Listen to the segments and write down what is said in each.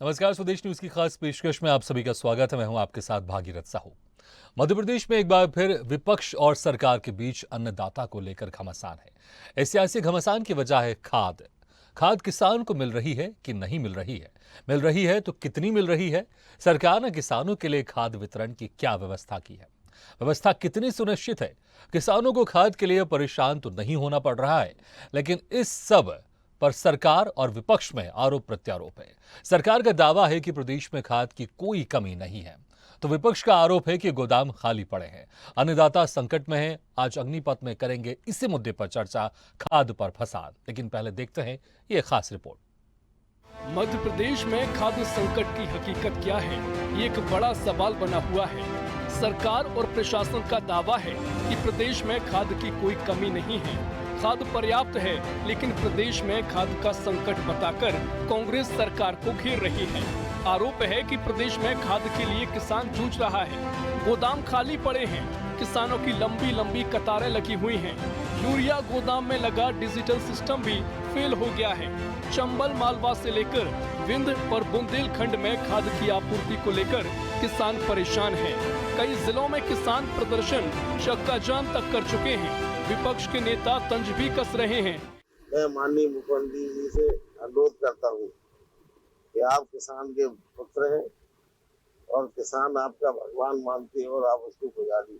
नमस्कार, स्वदेश न्यूज की खास पेशकश में आप सभी का स्वागत है। मैं हूं आपके साथ भागीरथ साहू। मध्य प्रदेश में एक बार फिर विपक्ष और सरकार के बीच अन्नदाता को लेकर घमासान है। इस सियासी घमासान की वजह है खाद। खाद किसान को मिल रही है कि नहीं मिल रही है? मिल रही है तो कितनी मिल रही है? सरकार ने किसानों के लिए खाद वितरण की क्या व्यवस्था की है? व्यवस्था कितनी सुनिश्चित है? किसानों को खाद के लिए परेशान तो नहीं होना पड़ रहा है, लेकिन इस सब पर सरकार और विपक्ष में आरोप प्रत्यारोप है। सरकार का दावा है कि प्रदेश में खाद की कोई कमी नहीं है, तो विपक्ष का आरोप है कि गोदाम खाली पड़े हैं, अन्नदाता संकट में हैं। आज अग्निपथ में करेंगे इसी मुद्दे पर चर्चा, खाद पर फसाद। लेकिन पहले देखते हैं ये खास रिपोर्ट। मध्य प्रदेश में खाद्य संकट की हकीकत क्या है, ये एक बड़ा सवाल बना हुआ है। सरकार और प्रशासन का दावा है कि प्रदेश में खाद की कोई कमी नहीं है, खाद पर्याप्त है, लेकिन प्रदेश में खाद का संकट बताकर कांग्रेस सरकार को घेर रही है। आरोप है कि प्रदेश में खाद के लिए किसान जूझ रहा है, गोदाम खाली पड़े हैं, किसानों की लंबी लंबी कतारें लगी हुई हैं। यूरिया गोदाम में लगा डिजिटल सिस्टम भी फेल हो गया है। चंबल मालवा से लेकर विंध्य और बुंदेलखंड में खाद की आपूर्ति को लेकर किसान परेशान हैं। कई जिलों में किसान प्रदर्शन चक्का जाम तक कर चुके हैं। विपक्ष के नेता तंज भी कस रहे हैं। मैं माननीय मुख्यमंत्री जी से अनुरोध करता हूँ कि आप किसान के पुत्र हैं और किसान आपका भगवान मानते हैं और आप उसकी पुजारी।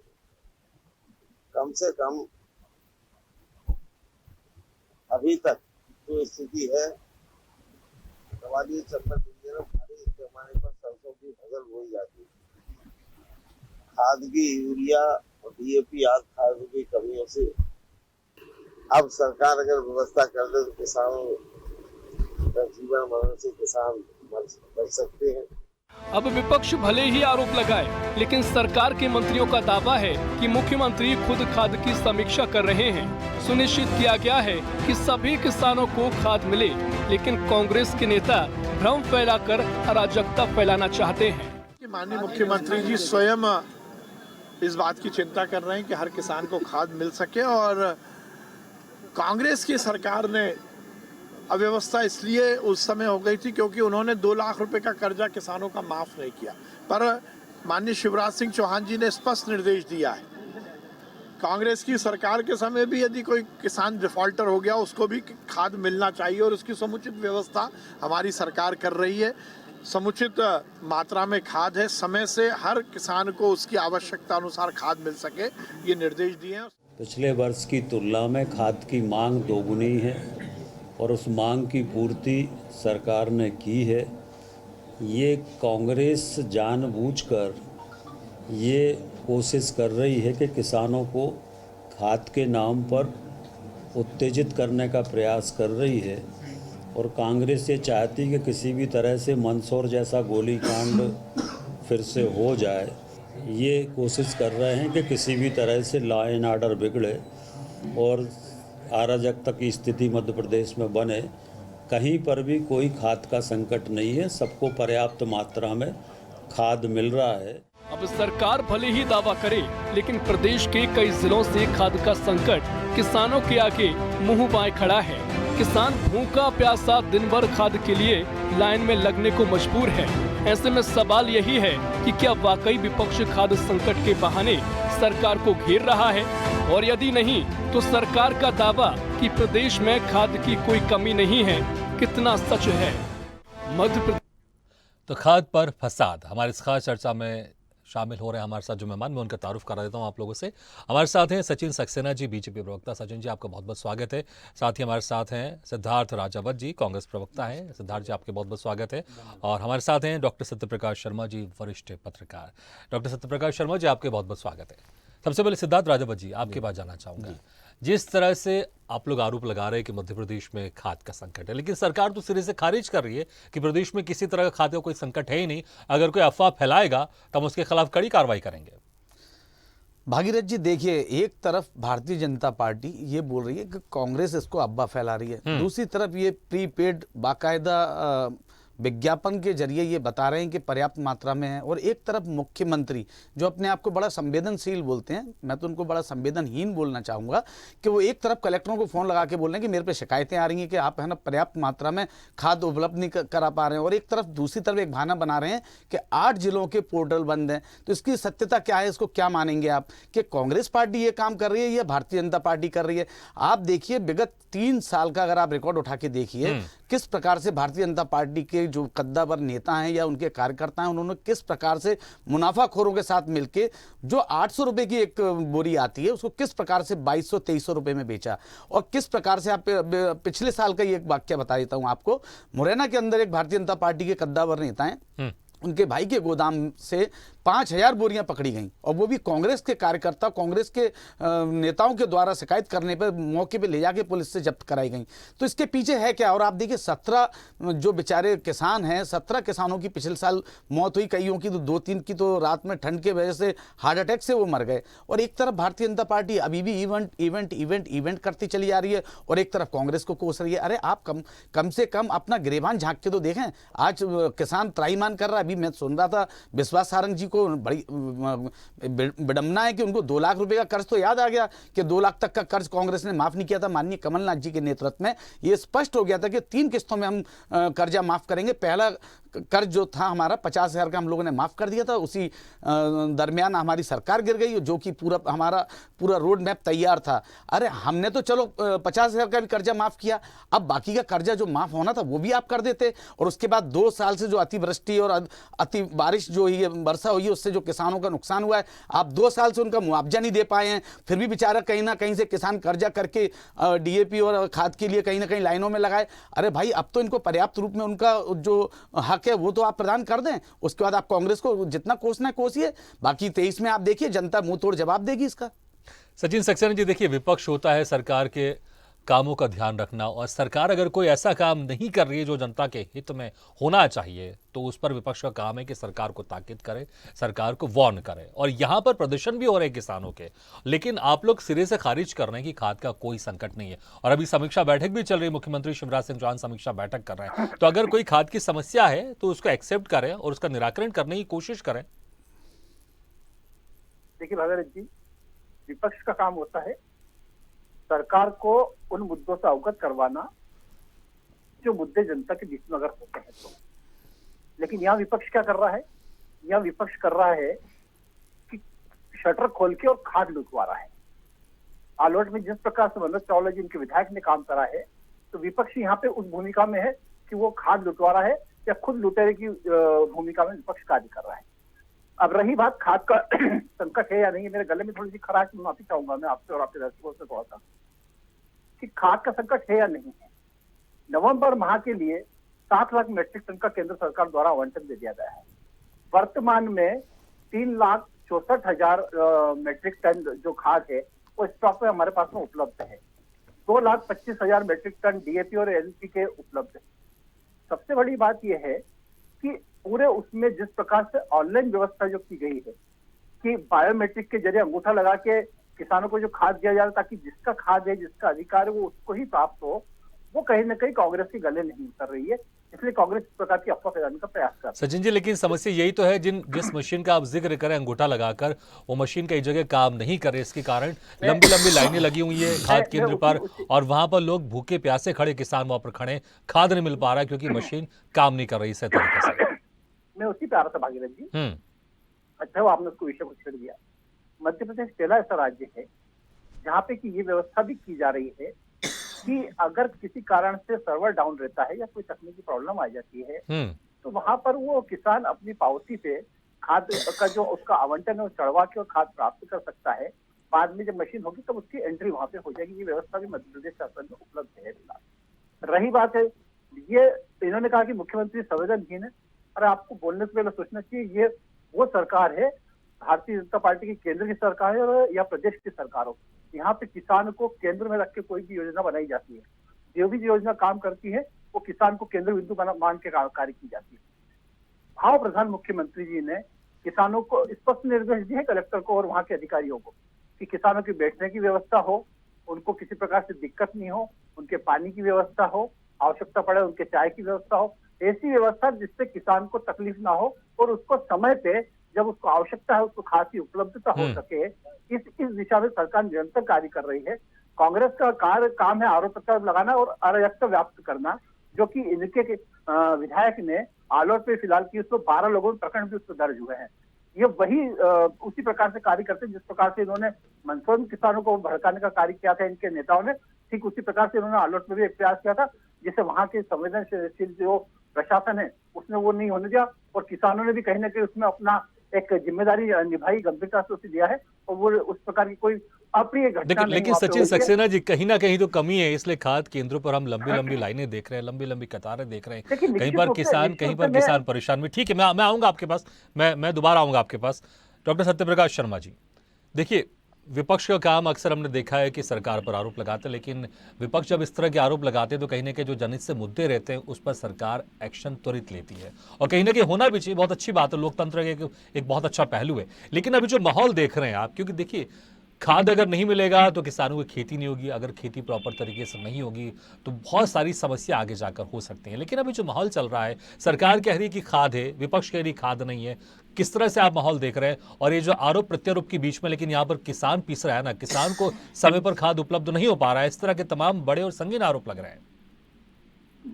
कम से कम अभी तक जो स्थिति है, हमारी चंबल जिले में भारी पैमाने पर सरसों की फसल बोई जाती है। खाद की, यूरिया और DAP आदि खाद की कमियों से अब सरकार अगर व्यवस्था कर दे तो किसानों का जीवन मरण से किसान बच सकते हैं। अब विपक्ष भले ही आरोप लगाए, लेकिन सरकार के मंत्रियों का दावा है कि मुख्यमंत्री खुद खाद की समीक्षा कर रहे हैं। सुनिश्चित किया गया है कि सभी किसानों को खाद मिले, लेकिन कांग्रेस के नेता भ्रम फैलाकर अराजकता फैलाना चाहते हैं। माननीय मुख्यमंत्री जी स्वयं इस बात की चिंता कर रहे हैं कि हर किसान को खाद मिल सके, और कांग्रेस की सरकार ने अव्यवस्था इसलिए उस समय हो गई थी क्योंकि उन्होंने 2 लाख रुपए का कर्जा किसानों का माफ नहीं किया। पर माननीय शिवराज सिंह चौहान जी ने स्पष्ट निर्देश दिया है, कांग्रेस की सरकार के समय भी यदि कोई किसान डिफॉल्टर हो गया उसको भी खाद मिलना चाहिए, और उसकी समुचित व्यवस्था हमारी सरकार कर रही है। समुचित मात्रा में खाद है, समय से हर किसान को उसकी आवश्यकता अनुसार खाद मिल सके, ये निर्देश दिए हैं। पिछले वर्ष की तुलना में खाद की मांग दोगुनी है और उस मांग की पूर्ति सरकार ने की है। ये कांग्रेस जानबूझकर ये कोशिश कर रही है कि किसानों को खाद के नाम पर उत्तेजित करने का प्रयास कर रही है, और कांग्रेस ये चाहती कि किसी भी तरह से मंदसौर जैसा गोलीकांड फिर से हो जाए। ये कोशिश कर रहे हैं कि किसी भी तरह से लॉ एंड ऑर्डर बिगड़े और अराजकता की स्थिति मध्य प्रदेश में बने। कहीं पर भी कोई खाद का संकट नहीं है, सबको पर्याप्त मात्रा में खाद मिल रहा है। अब सरकार भले ही दावा करे, लेकिन प्रदेश के कई जिलों से खाद का संकट किसानों के आगे मुंह बाएं खड़ा है। किसान भूखा प्यासा दिन भर खाद के लिए लाइन में लगने को मजबूर है। ऐसे में सवाल यही है कि क्या वाकई विपक्ष खाद संकट के बहाने सरकार को घेर रहा है, और यदि नहीं तो सरकार का दावा कि प्रदेश में खाद की कोई कमी नहीं है कितना सच है। मध्य प्रदेश तो खाद पर फसाद, हमारे इस खास चर्चा में शामिल हो रहे हैं। हमारे साथ जो मेहमान, मैं उनका तारुफ करा देता हूं आप लोगों से। हमारे साथ हैं सचिन सक्सेना जी, बीजेपी प्रवक्ता। सचिन जी, आपका बहुत बहुत स्वागत है। साथ ही हमारे साथ हैं सिद्धार्थ राजावत जी, कांग्रेस प्रवक्ता हैं। सिद्धार्थ जी, आपके बहुत बहुत स्वागत है। और हमारे साथ हैं डॉक्टर सत्यप्रकाश शर्मा जी, वरिष्ठ पत्रकार। डॉक्टर सत्यप्रकाश शर्मा जी, आपके बहुत बहुत स्वागत है। सबसे पहले सिद्धार्थ राजावत जी, आपके पास जाना चाहूँगा। जिस तरह से आप लोग आरोप लगा रहे हैं कि मध्य प्रदेश में खाद का संकट है, लेकिन सरकार तो सिरे से खारिज कर रही है कि प्रदेश में किसी तरह का खाद का कोई संकट है ही नहीं। अगर कोई अफवाह फैलाएगा तो हम उसके खिलाफ कड़ी कार्रवाई करेंगे। भागीरथ जी, देखिए, एक तरफ भारतीय जनता पार्टी ये बोल रही है कि कांग्रेस इसको अफवाह फैला रही है, दूसरी तरफ ये प्रीपेड बाकायदा विज्ञापन के जरिए ये बता रहे हैं कि पर्याप्त मात्रा में है, और एक तरफ मुख्यमंत्री जो अपने आप को बड़ा संवेदनशील बोलते हैं, मैं तो उनको बड़ा संवेदनहीन बोलना चाहूँगा, कि वो एक तरफ कलेक्टरों को फ़ोन लगा के बोल रहे हैं कि मेरे पे शिकायतें आ रही हैं कि आप है ना पर्याप्त मात्रा में खाद उपलब्ध नहीं करा पा रहे हैं, और एक तरफ दूसरी तरफ एक बहाना बना रहे हैं कि 8 जिलों के पोर्टल बंद हैं। तो इसकी सत्यता क्या है, इसको क्या मानेंगे आप, कि कांग्रेस पार्टी ये काम कर रही है या भारतीय जनता पार्टी कर रही है? आप देखिए विगत 3 साल का अगर आप रिकॉर्ड उठा के देखिए किस प्रकार से भारतीय जनता पार्टी के जो कद्दावर नेता हैं या उनके कार्यकर्ता हैं, उन्होंने किस प्रकार से मुनाफाखोरों के साथ मिलके जो 800 रुपए की एक बोरी आती है उसको किस प्रकार से 2200-2300 रुपए में बेचा, और किस प्रकार से आप पिछले साल का ये एक वाक्य बता देता हूं आपको। मुरैना के अंदर एक भारतीय जनता पार्टी के कद्दावर नेता हैं, उनके भाई के गोदाम से 5000 बोरियां पकड़ी गईं, और वो भी कांग्रेस के कार्यकर्ता, कांग्रेस के नेताओं के द्वारा शिकायत करने पर मौके पे ले जाके पुलिस से जब्त कराई गईं। तो इसके पीछे है क्या? और आप देखिए 17 जो बेचारे किसान हैं, 17 किसानों की पिछले साल मौत हुई, कईयों की तो 2-3 की तो रात में ठंड के वजह से हार्ट अटैक से वो मर गए। और एक तरफ भारतीय जनता पार्टी अभी भी इवेंट करती चली जा रही है, और एक तरफ कांग्रेस को कोस रही है। अरे आप कम से कम अपना गिरेबान झांक के तो देखें। आज किसान त्राईमान कर रहा है। अभी मैं सुन रहा था विश्वास सारंग जी को बड़ी विडंबना है कि उनको 2 लाख रुपए का कर्ज, तो याद आ गया कि 2 लाख तक का कर्ज कांग्रेस ने माफ नहीं किया था। माननीय कमलनाथ जी के नेतृत्व में ये स्पष्ट हो गया था कि 3 किस्तों में हम कर्जा माफ करेंगे। पहला कर्ज जो था हमारा 50,000 का हम लोगों ने माफ कर दिया था, उसी दरमियान हमारी सरकार गिर गई, जो कि हमारा पूरा रोड मैप तैयार था। अरे हमने तो चलो 50,000 का भी कर्जा माफ किया, अब बाकी का कर्जा जो माफ होना था वो भी आप कर देते। और उसके बाद 2 साल से जो अतिवृष्टि और अति बारिश जो हुई है, वर्षा हुई है, उससे जो किसानों का नुकसान हुआ है, आप 2 साल से उनका मुआवजा नहीं दे पाए हैं। फिर भी बेचारा कहीं ना कहीं से किसान कर्जा करके DAP और खाद के लिए कहीं ना कहीं लाइनों में लगाए। अरे भाई अब तो इनको पर्याप्त रूप में उनका जो हक है वो तो आप प्रदान कर दें, उसके बाद आप कांग्रेस को जितना कोसना है कोसिए। बाकी 23 में आप देखिए जनता मुंह तोड़ जवाब देगी इसका। सचिन सक्सेना जी, देखिए विपक्ष होता है सरकार के कामों का ध्यान रखना, और सरकार अगर कोई ऐसा काम नहीं कर रही है जो जनता के हित में होना चाहिए तो उस पर विपक्ष का काम है कि सरकार को ताकीद करे, सरकार को वार्न करे। और यहां पर प्रदर्शन भी हो रहे हैं किसानों के, लेकिन आप लोग सिरे से खारिज कर रहे हैं कि खाद का कोई संकट नहीं है। और अभी समीक्षा बैठक भी चल रही है, मुख्यमंत्री शिवराज सिंह चौहान समीक्षा बैठक कर रहे हैं। तो अगर कोई खाद की समस्या है तो उसको एक्सेप्ट करें और उसका निराकरण करने की कोशिश करें। देखिए भागीरथ जी, विपक्ष का काम होता है सरकार को उन मुद्दों से अवगत करवाना जो मुद्दे जनता के बीच में अगर होते हैं तो। लेकिन यहाँ विपक्ष क्या कर रहा है? यहाँ विपक्ष कर रहा है कि शटर खोल के और खाद लुटवा रहा है। आलोट में जिस प्रकार से मनोज चावला जी उनके विधायक ने काम करा है, तो विपक्ष यहाँ पे उस भूमिका में है कि वो खाद लुटवा रहा है या खुद लुटेरे की भूमिका में विपक्ष कार्य कर रहा है। अब रही बात खाद का संकट है या नहीं, मेरे गले में थोड़ी सी खराश, माफी चाहूंगा मैं आपसे और आपके दर्शकों से थोड़ा सा, कि खाद का संकट है या नहीं है। नवंबर माह के लिए 7 लाख मेट्रिक टन का केंद्र सरकार द्वारा आवंटन दे दिया गया है। वर्तमान में 3,64,000 मेट्रिक टन जो खाद है वो स्टॉक में हमारे पास में उपलब्ध है। 2,25,000 मेट्रिक टन DAP और NP के उपलब्ध है। सबसे बड़ी बात यह है कि पूरे उसमें जिस प्रकार से ऑनलाइन व्यवस्था जो की गई है कि बायोमेट्रिक के जरिए अंगूठा लगा के किसानों को जो खाद दिया जा रहा है ताकि जिसका खाद है, जिसका अधिकार है वो उसको ही प्राप्त हो, वो कहीं ना कहीं कांग्रेस के गले नहीं उतर रही है। इसलिए कांग्रेस इस प्रकार की अफवाह फैलाने का प्रयास कर रही है। सचिन जी, लेकिन समस्या यही तो है, जिस मशीन का आप जिक्र करें अंगूठा लगाकर, वो मशीन कई जगह काम नहीं कर रही। इसके कारण लंबी लंबी लाइनें लगी हुई है खाद केंद्र पर, और वहां पर लोग भूखे प्यासे खड़े, किसान वहां पर खड़े, खाद नहीं मिल पा रहा है क्योंकि मशीन काम नहीं कर रही सही तरीके से। मैं उसी पे आ रहा था भागीरथ जी। अच्छा वो आपने उसको विषय को छेड़ दिया। मध्य प्रदेश पहला ऐसा राज्य है जहाँ पे कि ये व्यवस्था भी की जा रही है कि अगर किसी कारण से सर्वर डाउन रहता है या कोई तकनीकी प्रॉब्लम आ जाती है तो वहां पर वो किसान अपनी पावती पे खाद का जो उसका आवंटन है वो चढ़वा के और खाद प्राप्त कर सकता है। बाद में जब मशीन होगी तब उसकी एंट्री वहां पे हो जाएगी। ये व्यवस्था भी मध्य प्रदेश शासन में उपलब्ध है फिलहाल। रही बात है ये, इन्होंने कहा कि मुख्यमंत्री संवेदनहीन है। अरे आपको बोलने से पहले सोचना चाहिए ये वो सरकार है, भारतीय जनता पार्टी की केंद्र की सरकार है या प्रदेश की सरकार हो। यहाँ पे किसान को केंद्र में रख के कोई भी योजना बनाई जाती है। जो भी योजना काम करती है वो किसान को केंद्र बिंदु मान के कार्य की जाती है। भाव प्रधान मुख्यमंत्री जी ने किसानों को स्पष्ट निर्देश दिए कलेक्टर को और वहां के अधिकारियों को कि किसानों की बैठने की व्यवस्था हो, उनको किसी प्रकार से दिक्कत नहीं हो, उनके पानी की व्यवस्था हो, आवश्यकता पड़े उनके चाय की व्यवस्था हो, ऐसी व्यवस्था जिससे किसान को तकलीफ ना हो और उसको समय पे जब उसको आवश्यकता है उसको खाद की उपलब्धता हो सके, इस दिशा में सरकार निरंतर कार्य कर रही है। कांग्रेस का काम है आरोप प्रत्यारोप लगाना और अराजकता व्याप्त करना, जो कि इनके विधायक ने आलोट पे फिलहाल की उसको 12 लोगों में प्रकरण भी उस पर दर्ज हुए हैं। ये वही उसी प्रकार से कार्य करते हैं जिस प्रकार से इन्होंने मंदसौर में किसानों को भड़काने का कार्य किया था इनके नेताओं ने, ठीक उसी प्रकार से इन्होंने आलोट में भी एक प्रयास किया था, जिससे वहां के संवेदनशील जो प्रशासन है उसने वो नहीं होने दिया और किसानों ने भी कहीं ना कहीं उसमें अपना एक जिम्मेदारी निभाई, गंभीरता से उसे दिया है और वो उस प्रकार की कोई अप्रिय घटना नहीं। लेकिन सचिन सक्सेना जी, कहीं ना कहीं तो कमी है, इसलिए खाद केंद्रों पर हम लंबी लंबी लाइनें देख रहे हैं, लंबी लंबी कतारें देख रहे हैं, कहीं पर किसान परेशान में। ठीक है, मैं आऊंगा आपके पास, मैं दोबारा आऊंगा आपके पास। डॉक्टर सत्यप्रकाश शर्मा जी, देखिए, विपक्ष का काम अक्सर हमने देखा है कि सरकार पर आरोप लगाते हैं, लेकिन विपक्ष जब इस तरह के आरोप लगाते हैं तो कहीं ना कहीं जो जनहित से मुद्दे रहते हैं उस पर सरकार एक्शन त्वरित लेती है, और कहीं ना कहीं होना भी चाहिए, बहुत अच्छी बात है, लोकतंत्र का एक बहुत अच्छा पहलू है। लेकिन अभी जो माहौल देख रहे हैं आप, क्योंकि देखिए, खाद अगर नहीं मिलेगा तो किसानों की खेती नहीं होगी, अगर खेती प्रॉपर तरीके से नहीं होगी तो बहुत सारी समस्या आगे जाकर हो सकती हैं। लेकिन अभी जो माहौल चल रहा है, सरकार कह रही है कि खाद है, विपक्ष कह रही खाद नहीं है, किस तरह से आप माहौल देख रहे हैं? और ये जो आरोप प्रत्यारोप के बीच में, लेकिन यहाँ पर किसान पीस रहा है ना, किसान को समय पर खाद उपलब्ध नहीं हो पा रहा है, इस तरह के तमाम बड़े और संगीन आरोप लग रहे हैं।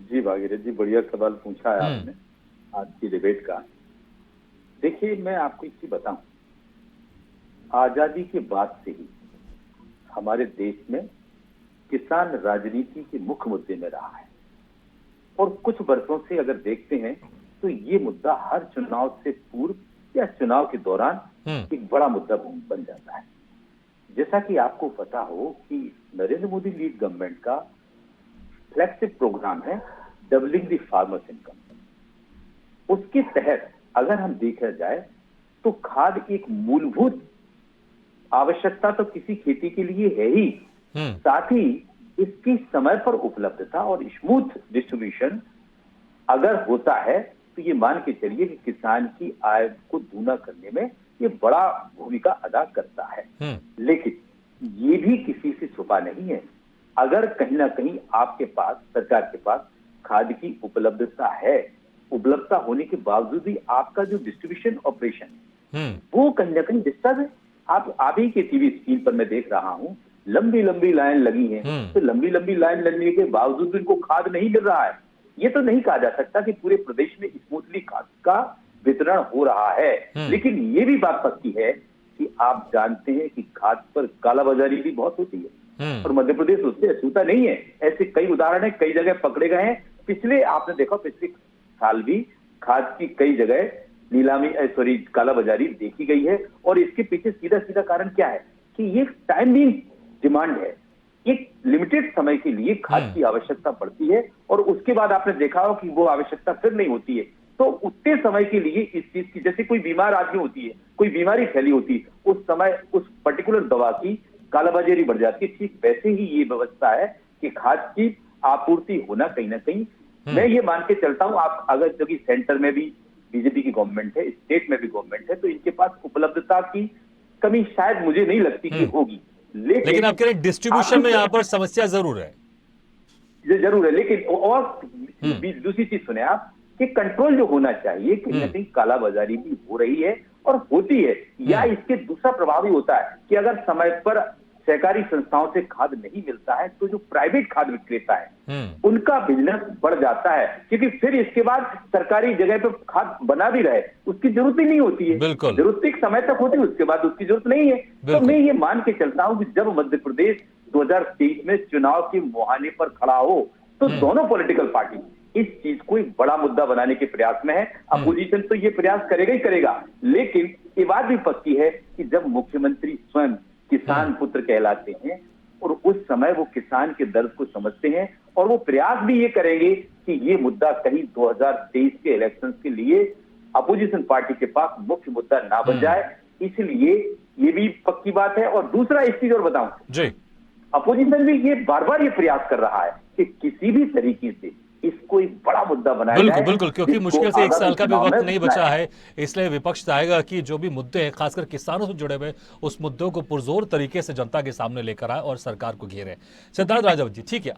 जी भागीरथ जी, बढ़िया सवाल पूछा है आपने आज की डिबेट का। देखिए, मैं आपको एक चीज बताऊं, आजादी के बाद से ही हमारे देश में किसान राजनीति के मुख्य मुद्दे में रहा है, और कुछ वर्षों से अगर देखते हैं तो ये मुद्दा हर चुनाव से पूर्व या चुनाव के दौरान एक बड़ा मुद्दा बन जाता है। जैसा कि आपको पता हो कि नरेंद्र मोदी लीड गवर्नमेंट का फ्लैगशिप प्रोग्राम है डबलिंग द फार्मर्स इनकम। उसके तहत अगर हम देखा जाए तो खाद एक मूलभूत आवश्यकता तो किसी खेती के लिए है ही, साथ ही इसकी समय पर उपलब्धता और स्मूथ डिस्ट्रीब्यूशन अगर होता है तो ये मान के चलिए कि किसान की आय को दूना करने में ये बड़ा भूमिका अदा करता है। लेकिन ये भी किसी से छुपा नहीं है, अगर कहीं ना कहीं आपके पास, सरकार के पास खाद की उपलब्धता है, उपलब्धता होने के बावजूद भी आपका जो डिस्ट्रीब्यूशन ऑपरेशन वो कहीं ना कहीं डिस्टर्ब है। आप ही के टीवी स्क्रीन पर मैं देख रहा हूं, लंबी लंबी लाइन लगी है, तो लंबी लंबी लाइन लगने के बावजूद इनको खाद नहीं मिल रहा है। ये तो नहीं कहा जा सकता कि पूरे प्रदेश में स्मूथली खाद का वितरण हो रहा है, लेकिन ये भी बात पक्की है कि आप जानते हैं कि खाद पर कालाबाजारी भी बहुत होती है, और मध्य प्रदेश उससे अछूता नहीं है। ऐसे कई उदाहरण है, कई जगह पकड़े गए हैं। पिछले आपने देखा, पिछले साल भी खाद की कई जगह नीलामी कालाबाजारी देखी गई है, और इसके पीछे सीधा सीधा कारण क्या है कि ये टाइमिंग डिमांड है। एक लिमिटेड समय के लिए खाद की आवश्यकता पड़ती है, और उसके बाद आपने देखा हो कि वो आवश्यकता फिर नहीं होती है। तो उतने समय के लिए इस चीज की, जैसे कोई बीमार आदमी होती है, कोई बीमारी फैली होती है, उस समय उस पर्टिकुलर दवा की कालाबाजारी बढ़ जाती है। ठीक वैसे ही ये व्यवस्था है कि खाद की आपूर्ति होना कहीं ना कहीं, मैं ये मान के चलता हूं, आप अगर जो कि सेंटर में भी बीजेपी की गवर्नमेंट है, स्टेट में भी गवर्नमेंट है, तो इनके पास उपलब्धता की कमी शायद मुझे नहीं लगती कि होगी। लेकिन आप कह रहे हैं डिस्ट्रीब्यूशन में यहाँ पर समस्या जरूर है। जरूर है, लेकिन और दूसरी चीज सुने आप कि कंट्रोल जो होना चाहिए, कहीं ना कहीं कालाबाजारी भी हो रही है और होती है, या इसके दूसरा प्रभाव भी होता है कि अगर समय पर सहकारी संस्थाओं से खाद नहीं मिलता है तो जो प्राइवेट खाद विक्रेता है उनका बिजनेस बढ़ जाता है, क्योंकि फिर इसके बाद सरकारी जगह पे खाद बना भी रहे उसकी जरूरत ही नहीं होती है। जरूरत एक समय तक होती है, उसके बाद उसकी जरूरत नहीं है। तो मैं ये मान के चलता हूं कि जब मध्य प्रदेश 2023 में चुनाव के मुहाने पर खड़ा हो तो दोनों पॉलिटिकल पार्टी इस चीज को एक बड़ा मुद्दा बनाने के प्रयास में है। अपोजिशन तो ये प्रयास करेगा ही करेगा, लेकिन ये बात भी पक्की है कि जब मुख्यमंत्री स्वयं किसान पुत्र कहलाते हैं और उस समय वो किसान के दर्द को समझते हैं, और वो प्रयास भी ये करेंगे कि ये मुद्दा कहीं 2023 के इलेक्शंस के लिए अपोजिशन पार्टी के पास मुख्य मुद्दा ना बन जाए, इसलिए ये भी पक्की बात है। और दूसरा एक चीज और बताऊं जी, अपोजिशन भी ये बार बार ये प्रयास कर रहा है कि किसी भी तरीके से इसको एक बड़ा मुद्दा बनाया जाए। बिल्कुल, क्योंकि मुश्किल से एक साल का भी वक्त नहीं बचा है, इसलिए विपक्ष चाहेगा कि जो भी मुद्दे हैं, खासकर किसानों से जुड़े हुए, उस मुद्दों को पुरजोर तरीके से जनता के सामने लेकर आए और सरकार को घेरे। सिद्धार्थ राजावत जी, ठीक है,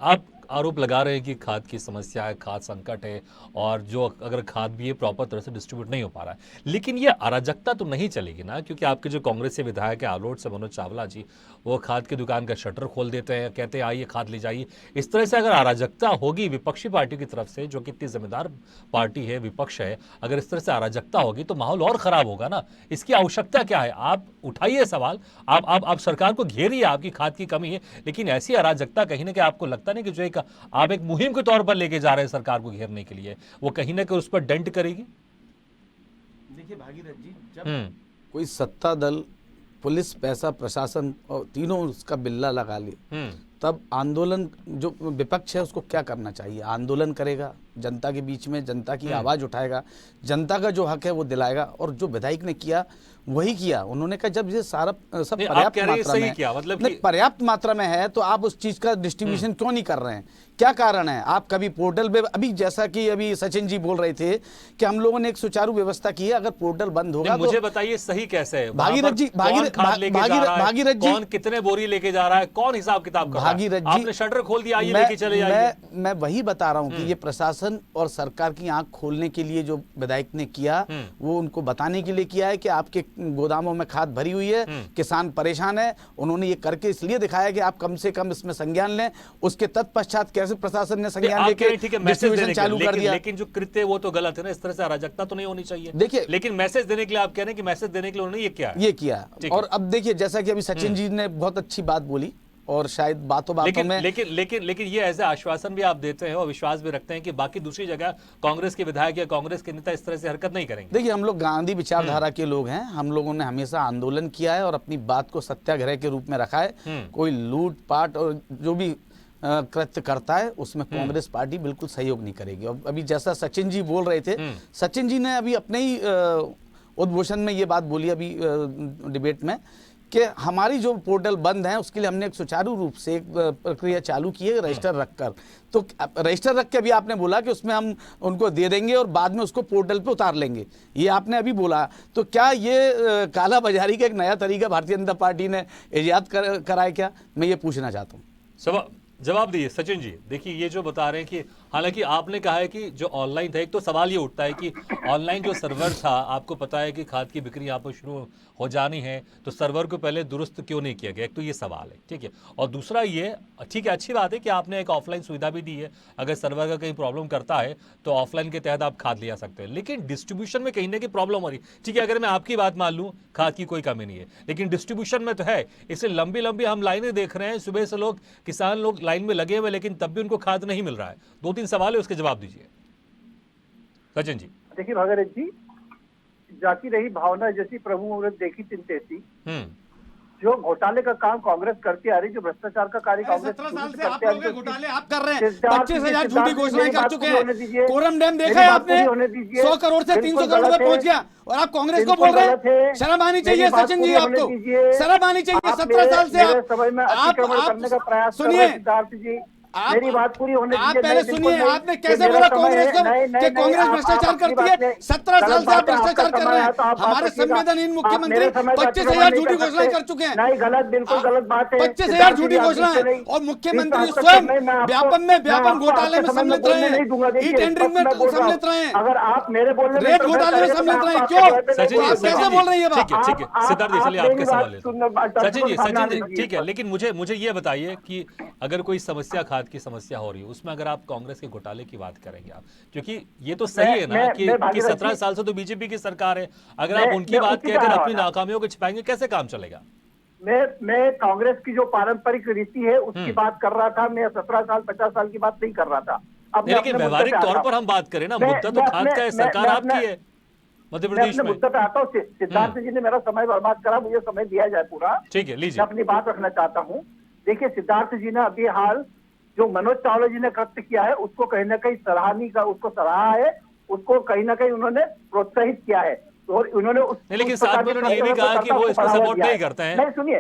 आरोप लगा रहे हैं कि खाद की समस्या है, खाद संकट है, और जो अगर खाद भी है प्रॉपर तरह से डिस्ट्रीब्यूट नहीं हो पा रहा है। लेकिन ये अराजकता तो नहीं चलेगी ना, क्योंकि आपके जो कांग्रेस से विधायक है आलोट से मनोज चावला जी, वो खाद की दुकान का शटर खोल देते हैं, कहते हैं आइए खाद ले जाइए। इस तरह से अगर अराजकता होगी विपक्षी पार्टी की तरफ से, जो कि इतनी जिम्मेदार पार्टी है, विपक्ष है, अगर इस तरह से अराजकता होगी तो माहौल और खराब होगा ना। इसकी आवश्यकता क्या है? आप उठाइए सवाल, आप सरकार को घेरिए, आपकी खाद की कमी है, लेकिन ऐसी अराजकता कहीं ना कहीं आपको लगता नहीं कि जो एक आप एक मुहिम के तौर पर लेके जा रहे हैं सरकार को घेरने के लिए, वो कहीं ना कहीं उस पर डेंट करेगी? देखिए भागीरथ जी, जब कोई सत्ता दल, पुलिस, पैसा, प्रशासन और तीनों उसका बिल्ला लगा ले, तब आंदोलन, जो विपक्ष है उसको क्या करना चाहिए? आंदोलन करेगा, जनता के बीच में जनता की आवाज उठाएगा, जनता का जो हक है वो दिलाएगा। और जो विधायक ने किया वही किया। उन्होंने कहा जब ये सारा सब पर्याप्त मात्रा में किया, मतलब नहीं, पर्याप्त मात्रा में है तो आप उस चीज का डिस्ट्रीब्यूशन क्यों नहीं कर रहे हैं? क्या कारण है? आप कभी पोर्टल पे, अभी जैसा कि अभी सचिन जी बोल रहे थे कि हम लोगों ने एक सुचारू व्यवस्था की है, अगर पोर्टल बंद होगा तो मुझे बताइए सही कैसे है? भागीरथ जी, भागीरथ जी, कौन कितने बोरी लेके जा रहा है, कौन हिसाब किताब कर रहा है? भागीरथ जी, आपने शटर खोल दिया, आइए लेके चले जाइए। मैं वही बता रहा हूं कि ये प्रशासन और सरकार की आंख खोलने के लिए जो विधायक ने किया, वो उनको बताने के लिए किया है कि आपके गोदामों में खाद भरी हुई है, किसान परेशान है। उन्होंने ये करके इसलिए दिखाया कि आप कम से कम इसमें संज्ञान लें। उसके तत्पश्चात कैसे प्रशासन ने संज्ञान लेके डिस्ट्रीब्यूशन चालू कर दिया? लेकिन जो कृत्य है वो तो गलत है ना, इस तरह से अराजकता तो नहीं होनी चाहिए। देखिए, लेकिन मैसेज देने के लिए आप कह रहे हैं कि मैसेज देने के लिए उन्होंने ये किया। और अब देखिए, जैसा कि अभी सचिन जी ने बहुत अच्छी बात बोली, और शायद बातों में लेकिन ये ऐसे आश्वासन भी आप देते हैं और विश्वास भी रखते हैं कि बाकी दूसरी जगह कांग्रेस के विधायक या कांग्रेस के नेता इस तरह से हरकत नहीं करेंगे। देखिए, हम लोग गांधी विचारधारा के लोग हैं, हम लोगों ने हमेशा आंदोलन किया है और अपनी बात को सत्याग्रह के रूप में रखा है। कोई लूट पाट और जो भी कृत्य करता है उसमें कांग्रेस पार्टी बिल्कुल सहयोग नहीं करेगी। और अभी जैसा सचिन जी बोल रहे थे, सचिन जी ने अभी अपने ही उद्घोषण में ये बात बोली अभी डिबेट में कि हमारी जो पोर्टल बंद है उसके लिए हमने एक सुचारू रूप से एक प्रक्रिया चालू की है, रजिस्टर रखकर। तो रजिस्टर रख के अभी आपने बोला कि उसमें हम उनको दे देंगे और बाद में उसको पोर्टल पे उतार लेंगे, ये आपने अभी बोला। तो क्या ये काला बाजारी का एक नया तरीका भारतीय जनता पार्टी ने इजाद करा है क्या? मैं ये पूछना चाहता हूँ। जवाब दीजिए सचिन जी। देखिए, ये जो बता रहे हैं कि हालांकि आपने कहा है कि जो ऑनलाइन था, एक तो सवाल ये उठता है कि ऑनलाइन जो सर्वर था, आपको पता है कि खाद की बिक्री यहाँ पर शुरू हो जानी है, तो सर्वर को पहले दुरुस्त क्यों नहीं किया गया? एक तो ये सवाल है, ठीक है। और दूसरा ये, ठीक है, अच्छी बात है कि आपने एक ऑफलाइन सुविधा भी दी है, अगर सर्वर का कहीं प्रॉब्लम करता है तो ऑफलाइन के तहत आप खाद ले आ सकते हैं। लेकिन डिस्ट्रीब्यूशन में कहीं ना कहीं प्रॉब्लम हो रही, ठीक है। अगर मैं आपकी बात मान लूँ, खाद की कोई कमी नहीं है, लेकिन डिस्ट्रीब्यूशन में तो है। इसलिए लंबी लंबी हम लाइनें देख रहे हैं, सुबह से लोग, किसान लोग लाइन में लगे हुए, लेकिन तब भी उनको खाद नहीं मिल रहा है। 2-3 सवाल है, उसके जवाब दीजिए सचिन जी। देखिए भागीरथ जी, जाती रही भावना जैसी प्रभु मुहूर्त देखी चिंता ऐसी। जो घोटाले का काम कांग्रेस करती आ रही, जो भ्रष्टाचार का कार्य कांग्रेस 17 साल से करते आप लोग घोटाले आप कर रहे हैं। 25,000 झूठी घोषणाएं कर चुके हैं। कोरम डैम देखा है आपने? 100 करोड़ से 300 करोड़ रुपए पहुंच गया और आप कांग्रेस को बोल रहे हैं? शर्म आनी चाहिए सचिन जी, आपको शर्म आनी चाहिए। 17 साल से आप सुनिए, मेरी बात पूरी होने आप पहले सुनिए, आपने कैसे बोला कांग्रेस को कि कांग्रेस भ्रष्टाचार करती है? 17 साल से आप भ्रष्टाचार कर रहे हैं। हमारे संवेदनहीन मुख्यमंत्री 25,000 झूठी घोषणाएं कर चुके हैं। नहीं, गलत, बिल्कुल गलत बात है। 25,000 झूठी घोषणाएं, और मुख्यमंत्री स्वयं व्यापन घोटाले में सम्मिलित रहे हैं, ई टेंडरिंग में सम्मिलित रहे हैं, अगर आप मेरे बोलने रेट घोटाले में सम्मिलित रहे हैं। क्यों कैसे बोल रहे हैं? ठीक है, सिद्धार्थ, इसलिए आपके सवाल है सचिन जी, ठीक है। लेकिन मुझे ये बताइए कि अगर कोई समस्या, खाद की समस्या हो रही है, उसमें अगर आप कांग्रेस के घोटाले की बात करेंगे आप, क्योंकि ये तो सही है ना कि 17 साल से तो बीजेपी की सरकार है, अगर आप उनकी बात कहकर अपनी नाकामियों को छिपाएंगे, कैसे काम चलेगा? मैं कांग्रेस की जो पारंपरिक रीति है उसकी बात कर रहा था। मैं 17 साल 50 साल की बात नहीं कर रहा था। अब लेकिन व्यवहारिक तौर पर हम बात करें ना, मुद्दा तो खाद का है, सरकार आपकी है मध्य प्रदेश में। मुद्दा पे आता हूँ। सिद्धार्थ जी ने मेरा समय बर्बाद करा, मुझे समय दिया जाए पूरा। ठीक है, लीजिए। मैं अपनी बात रखना चाहता हूँ। देखिए, सिद्धार्थ जी ने अभी हाल जो मनोज चावला जी ने कृत्य किया है, उसको कहीं ना कहीं उसको सराहा है, उसको कहीं ना कहीं उन्होंने प्रोत्साहित किया है। और उन्होंने लेकिन साथ में उन्होंने ये भी कहा कि वो इसको सपोर्ट नहीं करते हैं। नहीं, सुनिए,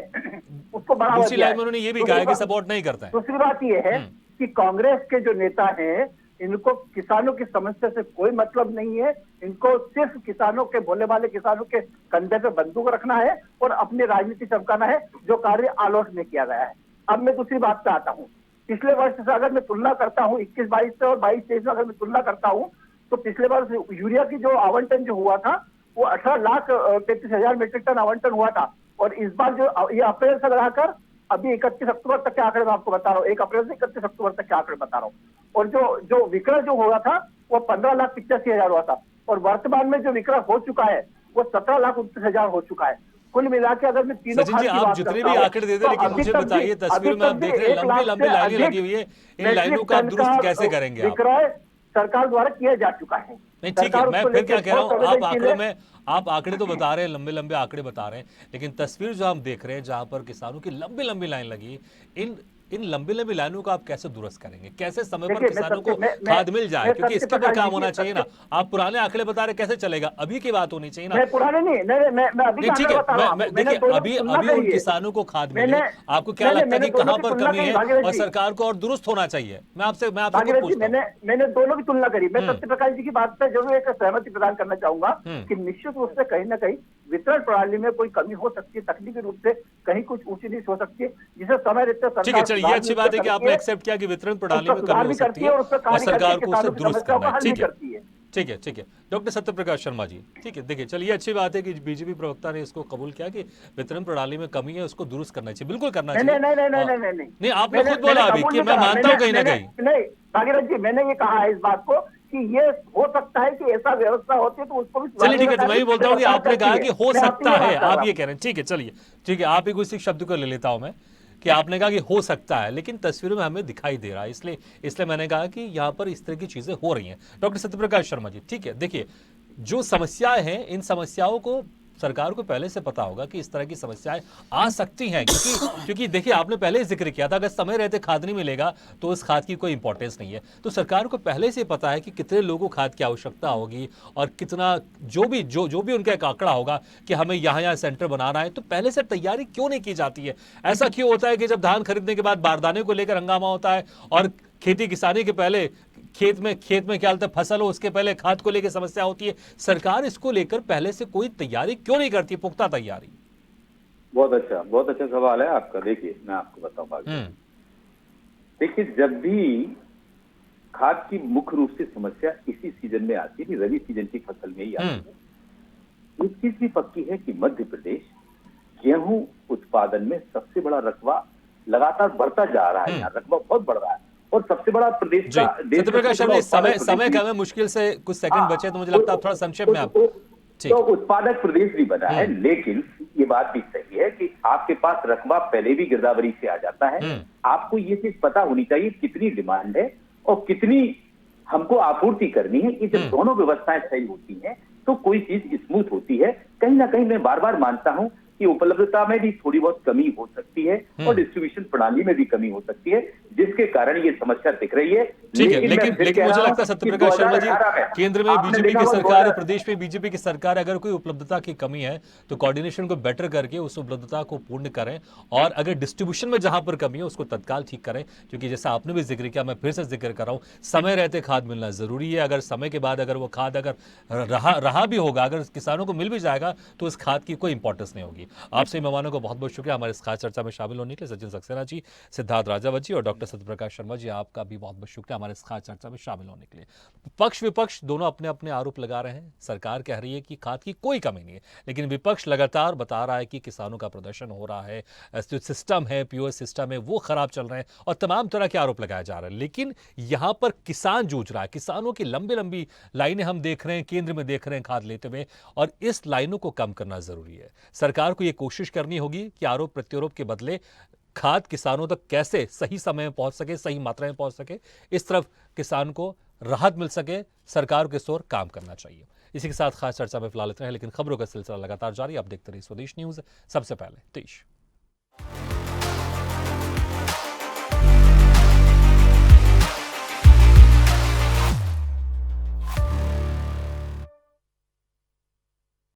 उसको बढ़ावा दूसरी लाइन में उन्होंने ये भी कहा है कि सपोर्ट नहीं करते हैं। दूसरी बात ये है कि कांग्रेस के जो नेता हैं, इनको किसानों की समस्या से कोई मतलब नहीं है। इनको सिर्फ किसानों के, भोले भाले किसानों के कंधे पे बंदूक रखना है और अपनी राजनीति चमकाना है, जो कार्य आलोट में किया गया है। अब मैं दूसरी बात पे आता हूँ। पिछले वर्ष से अगर मैं तुलना करता हूँ 21-22 से और 22-23 में अगर मैं तुलना करता हूँ तो पिछले वर्ष यूरिया की जो आवंटन जो हुआ था वो 18,33,000 मीट्रिक टन आवंटन हुआ था, और इस बार जो ये अप्रैल से लगाकर अभी 31 अक्टूबर तक के आंकड़े मैं आपको बता रहा हूँ, 1 अप्रैल से 31 अक्टूबर तक के आंकड़े बता रहा हूँ, और जो विक्रय जो हुआ था वो 15,85,000 हुआ था, और वर्तमान में जो विक्रय हो चुका है वो 17,29,000 हो चुका है। कुल मिला के अगर मैं तीनों सचिन जी, आप जितने भी आंकड़े दे दें, लेकिन मुझे बताइए, तस्वीर में आप देख रहे हैं लंबी लंबी लाइनें लगी हुई है, इन लाइनों का आप दुरुस्त कैसे करेंगे? आप विक्रय सरकार द्वारा किया जा चुका है। नहीं, ठीक है, मैं फिर क्या कह रहा हूँ, आप आंकड़े तो बता रहे हैं, लंबे लंबे आंकड़े बता रहे हैं, लेकिन तस्वीर जो हम देख रहे हैं जहां पर किसानों की लंबी लंबी लाइन लगी, इन लंबी लंबी लाइनों को आप कैसे दुरुस्त करेंगे? कैसे समय पर किसानों को खाद मिल जाए? क्योंकि इसके ऊपर काम होना चाहिए ना। आप पुराने आंकड़े बता रहे, कैसे चलेगा? अभी की बात होनी चाहिए ना। मैं पुराने मैं अभी ठीक है, देखिए अभी उन किसानों को खाद मिले, आपको क्या लगता है कि कहां पर कमी है और सरकार को और दुरुस्त होना चाहिए? मैं आपसे पूछता हूं। मैंने दोनों की तुलना करी। मैं सत्यप्रकाश जी की बात पर जरूर एक सहमति प्रदान करना चाहूंगा कि निश्चित रूप से कहीं ना कहीं वितरण प्रणाली में कोई कमी हो सकती है, तकनीकी रूप से कहीं कुछ ऊंची नीच हो सकती है, जिसे समय रहते सरकार। ठीक है, चलिए ये अच्छी बात है कि आपने एक्सेप्ट किया कि वितरण प्रणाली में कमी हो सकती है और सरकार को उसे दुरुस्त करना है। ठीक है, ठीक है, ठीक है। डॉक्टर सत्यप्रकाश शर्मा जी, ठीक है, देखिए चलिए अच्छी बात है कि बीजेपी प्रवक्ता ने इसको कबूल किया कि वितरण प्रणाली में कमी है, उसको दुरुस्त करना चाहिए, बिल्कुल करना चाहिए। नहीं, आपने खुद बोला अभी कि मैं मानता हूं कहीं ना कहीं। नहीं भागीरथ जी, मैंने ये कहा है इस बात को कि ये हो सकता है कि ऐसा व्यवस्था होती है तो उसको भी। चलिए ठीक है, तो मैं ही बोलता हूँ कि आपने कहा कि हो सकता है, आप ये कह रहे हैं। ठीक है, चलिए ठीक है, आप ही उसी शब्द को ले लेता हूं मैं कि आपने कहा कि हो सकता है, लेकिन तस्वीरों में हमें दिखाई दे रहा है, इसलिए मैंने कहा कि यहाँ पर इस तरह की चीजें हो रही हैं। डॉक्टर सत्यप्रकाश शर्मा जी, ठीक है, देखिए जो समस्याएं हैं, इन समस्याओं को सरकार को पहले से पता होगा कि इस तरह की समस्याएं आ सकती हैं, क्योंकि देखिए आपने पहले ही जिक्र किया था, अगर समय रहते खाद नहीं मिलेगा तो उस खाद की कोई इंपॉर्टेंस नहीं है। तो सरकार को पहले से पता है कि कितने लोगों को खाद की आवश्यकता होगी और कितना जो भी उनका एक आंकड़ा होगा कि हमें यहाँ सेंटर बनाना है, तो पहले से तैयारी क्यों नहीं की जाती है? ऐसा क्यों होता है कि जब धान खरीदने के बाद बारदाने को लेकर हंगामा होता है और खेती किसानी के पहले खेत में क्या होता है, फसल हो उसके पहले खाद को लेकर समस्या होती है? सरकार इसको लेकर पहले से कोई तैयारी क्यों नहीं करती, पुख्ता तैयारी? बहुत अच्छा सवाल है आपका। देखिए मैं आपको बताऊं, देखिए जब भी खाद की मुख्य रूप से समस्या इसी सीजन में आती है, रबी सीजन की फसल में ही आती है। एक चीज भी पक्की है कि मध्य प्रदेश गेहूं उत्पादन में सबसे बड़ा रकबा लगातार बढ़ता जा रहा है, यहाँ रकबा बहुत बढ़ रहा है और सबसे बड़ा प्रदेश का। सत्यप्रकाश शर्मा, समय का में मुश्किल से कुछ सेकंड बचे, तो मुझे लगता है थोड़ा संक्षेप में आप। तो उत्पादक प्रदेश भी बना है, लेकिन ये बात भी सही है कि आपके पास रकबा पहले भी गिरदावरी से आ जाता है। आपको ये चीज पता होनी चाहिए कितनी डिमांड है और कितनी हमको आपूर्ति करनी है। ये जब दोनों व्यवस्थाएं सही होती हैं तो कोई चीज स्मूथ होती है। कहीं ना कहीं मैं बार बार मानता हूं कि उपलब्धता में भी थोड़ी बहुत कमी हो सकती है और डिस्ट्रीब्यूशन प्रणाली में भी कमी हो सकती है, जिसके कारण ये समस्या दिख रही है। ठीक है, लेकिन मुझे लगता है सत्यप्रकाश शर्मा जी, केंद्र में बीजेपी की सरकार है, प्रदेश में बीजेपी की सरकार, अगर कोई उपलब्धता की कमी है तो कोऑर्डिनेशन को बेटर करके उस उपलब्धता को पूर्ण करें, और अगर डिस्ट्रीब्यूशन में जहां पर कमी है उसको तत्काल ठीक करें। क्योंकि जैसा आपने भी जिक्र किया, मैं फिर से जिक्र कर रहा हूं, समय रहते खाद मिलना जरूरी है। अगर समय के बाद अगर वो खाद अगर रहा भी होगा, अगर किसानों को मिल भी जाएगा तो उस खाद की कोई इंपॉर्टेंस नहीं होगी। आपसे मेहमानों को बहुत बहुत शुक्रिया हमारे इस खास चर्चा में शामिल होने के लिए। सचिन सक्सेना जी, सिद्धार्थ राजावत जी और डॉक्टर सत्यप्रकाश शर्मा जी, आपका भी बहुत बहुत शुक्रिया हमारे इस खास चर्चा में शामिल होने के लिए। पक्ष विपक्ष दोनों अपने अपने आरोप लगा रहे हैं। सरकार कह रही है कि खाद की कोई कमी नहीं है, लेकिन विपक्ष लगातार बता रहा है कि किसानों का प्रदर्शन हो रहा है, जो सिस्टम है, पीओएस सिस्टम है, वो खराब चल रहे हैं और तमाम तरह के आरोप लगाए जा रहे हैं। लेकिन यहां पर किसान जूझ रहा है, किसानों की लंबी लंबी लाइनें हम देख रहे हैं, केंद्र में देख रहे हैं खाद लेते हुए, और इस लाइनों को कम करना जरूरी है। सरकार को यह कोशिश करनी होगी कि आरोप प्रत्यारोप के बदले खाद किसानों तक कैसे सही समय में पहुंच सके, सही मात्रा में पहुंच सके, इस तरफ किसान को राहत मिल सके, सरकार के ओर काम करना चाहिए। इसी के साथ खास चर्चा में फिलहाल इतना है, लेकिन खबरों का सिलसिला लगातार जारी। आप देखते रहिए स्वदेश न्यूज, सबसे पहले देश।